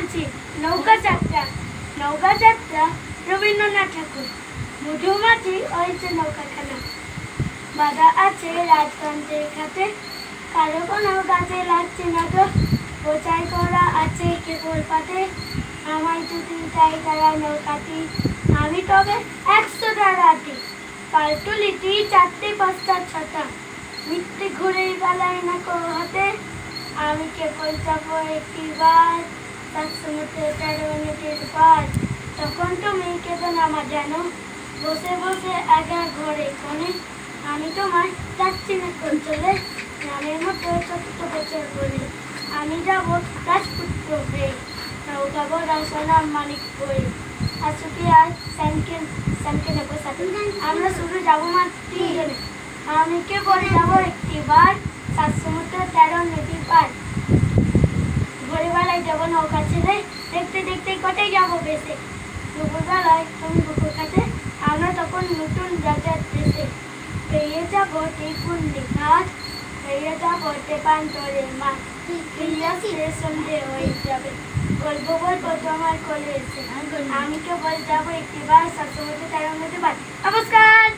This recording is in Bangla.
বলছি নৌকা যাত্রা। নৌকা যাত্রা রবীন্দ্রনাথ ঠাকুর। মধুমাছি হয়েছে নৌকাখানা, বাধা আছে রাজতন্ত্রের খাতে, কারো কোনো কাজে লাগছে না তো, বোঝাই করা আছে কেবল পাতে। আমায় যদি তাই তারা নৌকাটি, আমি তবে 100টা রাতি। পাল্টুলিটি 4টে 5টা 6টা, মিথ্যে ঘুরে বেলায় না কো হাতে। আমি কেবল যাবো একটিবার 713 পার। তখন তুমি কেঁদো না মা জানো, বসে বসে একা ঘরে কোণে। আমি তোমায় যাচ্ছি না কোন চলে, নামের মতো 14 বছর বলে। আমি যাবো রাজপুত্র হয়ে, নৌকা বড় সোনার মালিক হয়ে। আর ছুটি আর স্যামকে নেবো সাথে, আমরা শুধু যাবো মাত্র 3 জনে। আমি কেবল যাবো একটিবার 713 নদী পার। ভোরবেলায় যাবো নৌকা ছেড়ে, দেখতে দেখতে কোথায় যাবো বেশে। দুপুরবেলায় তুমি পুকুর কাছে, আমরা তখন নতুন রাজার দেশে। পেয়ে যাবো ত্রিপুণ্যি ঘাট, পেয়ে যাবো তেপান্তরের মাঠ। ফিরিয়া ফিরে সন্ধে হয়ে যাবে, বলবো বলবো তোমার কোলে এসে। আমি কেবল যাবো একটিবার 713 নদী পার। নমস্কার।